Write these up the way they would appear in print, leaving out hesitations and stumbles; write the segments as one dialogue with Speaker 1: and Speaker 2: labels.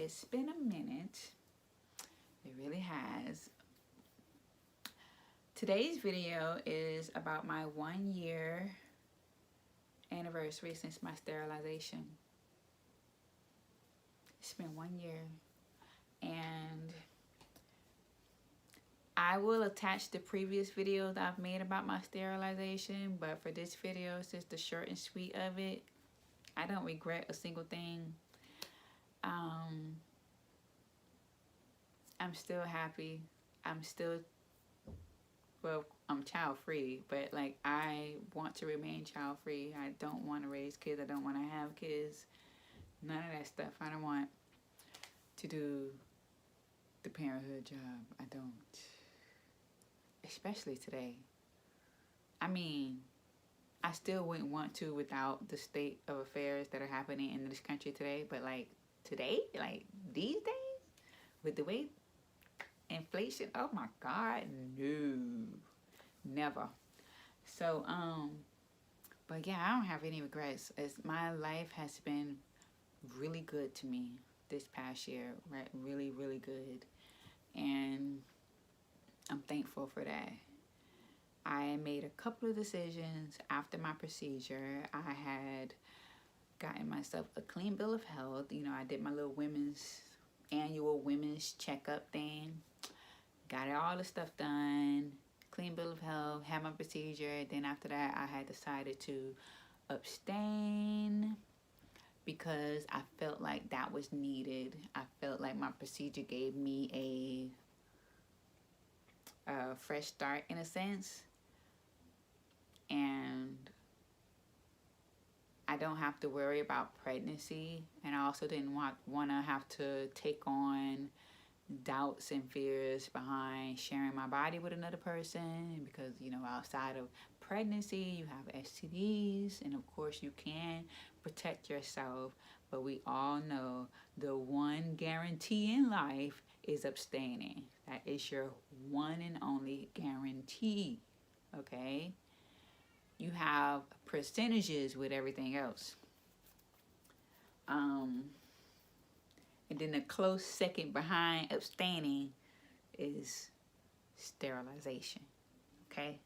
Speaker 1: it's been a minute. It really has. Today's video is about my 1 year anniversary since my sterilization. It's been 1 year, and I will attach the previous videos I've made about my sterilization, but for this video, it's just the short and sweet of it. I don't regret a single thing. I'm still happy. I'm child free, but like I want to remain child free. I don't want to raise kids. I don't want to have kids. None of that stuff. I don't want to do the parenthood job. I don't. Especially today. I mean, I still wouldn't want to without the state of affairs that are happening in this country today. But like today, like these days, with the way inflation, oh my God, no, never. So, but yeah, I don't have any regrets. As my life has been really good to me this past year, right? Really, really good. And I'm thankful for that. I made a couple of decisions after my procedure. I had gotten myself a clean bill of health. You know, I did my little annual women's checkup thing. Got all the stuff done. Clean bill of health, had my procedure. Then after that, I had decided to abstain because I felt like that was needed. I felt like my procedure gave me a fresh start in a sense. And I don't have to worry about pregnancy. And I also didn't want to have to take on doubts and fears behind sharing my body with another person, because you know, outside of pregnancy you have STDs, and of course you can protect yourself, but we all know the one guarantee in life is abstaining. That is your one and only guarantee. Okay, you have percentages with everything else. And then a close second behind abstaining is sterilization. Okay?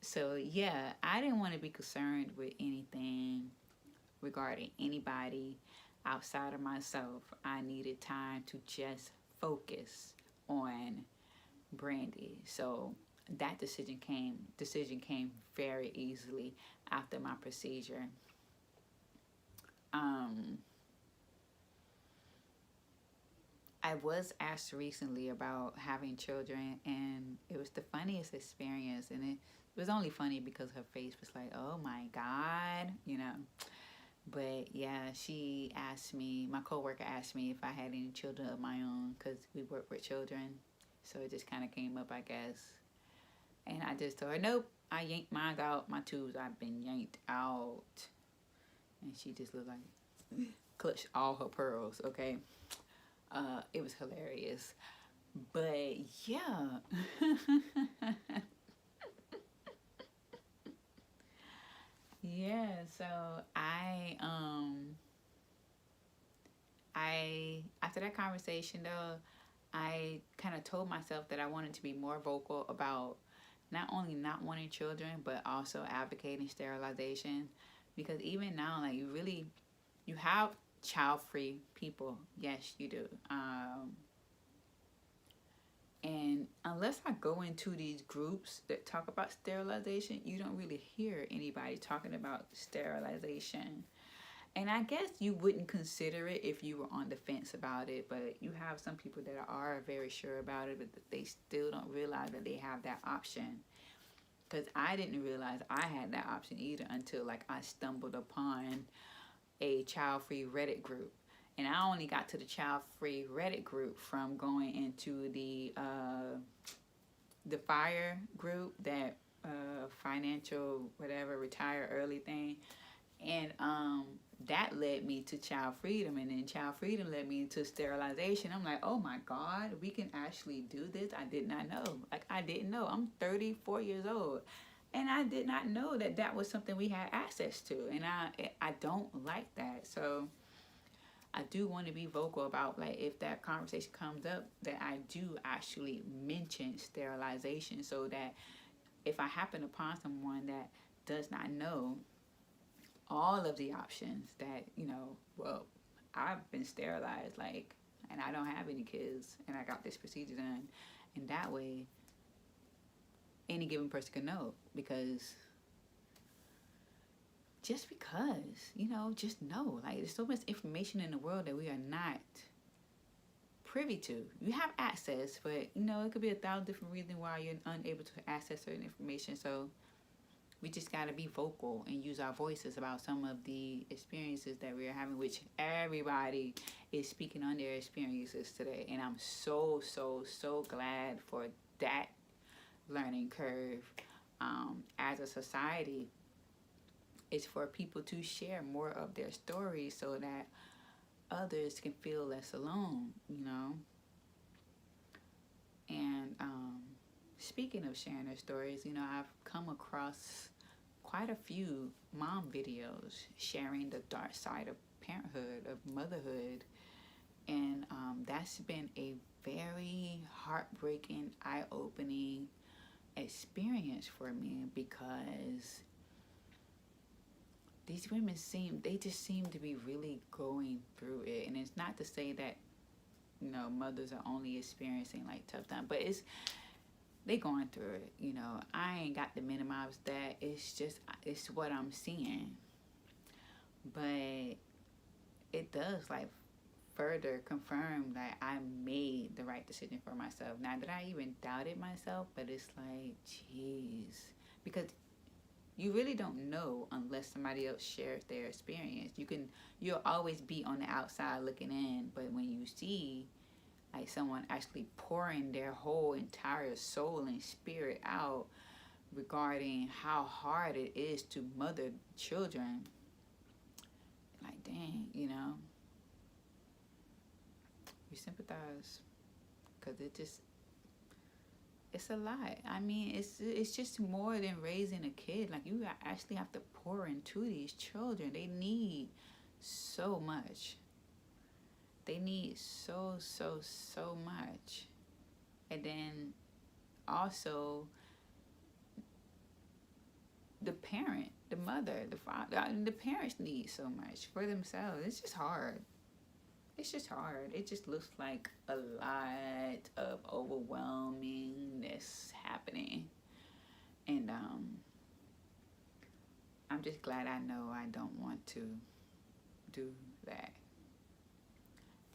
Speaker 1: So yeah, I didn't want to be concerned with anything regarding anybody outside of myself. I needed time to just focus on Brandy. So that decision came very easily after my procedure. I was asked recently about having children, and it was the funniest experience. And it was only funny because her face was like, oh my God, you know. But yeah, she asked me, my coworker asked me if I had any children of my own, because we work with children. So it just kind of came up, I guess. And I just told her, nope, I yanked mine out. My tubes, I've been yanked out. And she just looked like, clutched all her pearls, okay? It was hilarious. But yeah. Yeah, so I after that conversation though, I kind of told myself that I wanted to be more vocal about not only not wanting children, but also advocating sterilization. Because even now, like you have child-free people. Yes, you do. And unless I go into these groups that talk about sterilization, you don't really hear anybody talking about sterilization. And I guess you wouldn't consider it if you were on the fence about it, but you have some people that are very sure about it, but they still don't realize that they have that option. Because I didn't realize I had that option either until like I stumbled upon a child-free Reddit group. And I only got to the child-free Reddit group from going into the FIRE group, that financial whatever retire early thing, and that led me to child freedom, and then child freedom led me to sterilization. I'm like, oh my God, we can actually do this. I did not know. Like, I didn't know. I'm 34 years old, and I did not know that that was something we had access to, and I don't like that. So I do want to be vocal about, like, if that conversation comes up, that I do actually mention sterilization, so that if I happen upon someone that does not know all of the options, that, well, I've been sterilized, like, and I don't have any kids, and I got this procedure done, and that way any given person can know. Because just just know, like, there's so much information in the world that we are not privy to. You have access, but it could be 1,000 different reasons why you're unable to access certain information. So we just got to be vocal and use our voices about some of the experiences that we are having, which everybody is speaking on their experiences today. And I'm so, so, so glad for that learning curve. As a society, is for people to share more of their stories so that others can feel less alone, And speaking of sharing their stories, I've come across quite a few mom videos sharing the dark side of parenthood, of motherhood. And that's been a very heartbreaking, eye-opening experience for me, because these women just seem to be really going through it. And it's not to say that, mothers are only experiencing like tough time, but they going through it. I ain't got to minimize that. It's what I'm seeing. But it does, like, further confirm that I made the right decision for myself. Not that I even doubted myself, but it's like, jeez, because you really don't know unless somebody else shares their experience. You'll always be on the outside looking in, but when you see, like, someone actually pouring their whole entire soul and spirit out regarding how hard it is to mother children, like, dang, you sympathize, because it's a lot. I mean, it's just more than raising a kid. Like, you actually have to pour into these children. They need so much. They need so, so, so much. And then also the parent, the mother, the father, the parents need so much for themselves. It's just hard. It just looks like a lot of overwhelmingness happening. And I'm just glad I know I don't want to do that.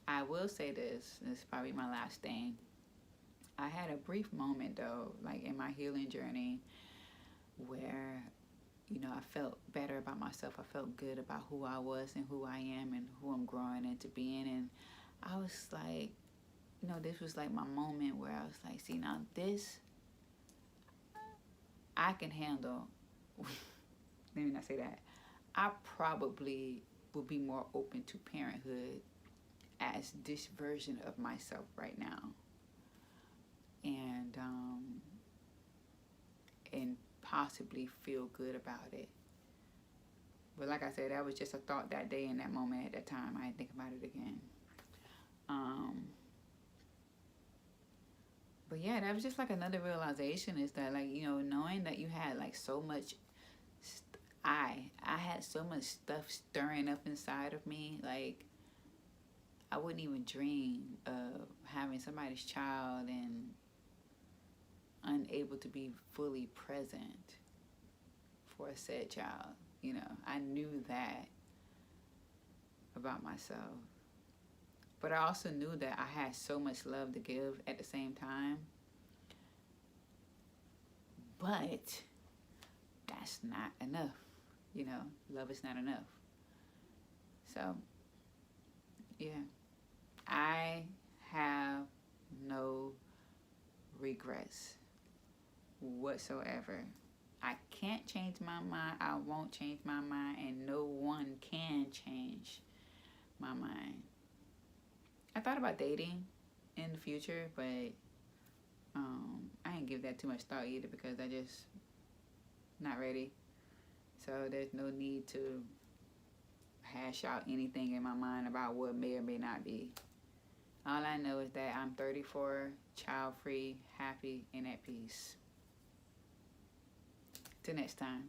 Speaker 1: I will say this is probably my last thing. I had a brief moment, though, like, in my healing journey, where I felt better about myself. I felt good about who I was and who I am and who I'm growing into being. And I was like, this was like my moment where I was like, see, now this I can handle. Let me not say that. I probably will be more open to parenthood as this version of myself right now. And possibly feel good about it. But like I said, that was just a thought that day in that moment at that time. I didn't think about it again. But yeah, that was just like another realization, is that, like, knowing that you had like so much, I had so much stuff stirring up inside of me. Like, I wouldn't even dream of having somebody's child and unable to be fully present for a said child. I knew that about myself. But I also knew that I had so much love to give at the same time. But that's not enough. Love is not enough. So, yeah. I have no regrets whatsoever. I can't change my mind. I won't change my mind, and no one can change my mind. I thought about dating in the future, but I didn't give that too much thought either, because I just not ready. So there's no need to hash out anything in my mind about what may or may not be. All I know is that I'm 34, child free, happy, and at peace. Till next time.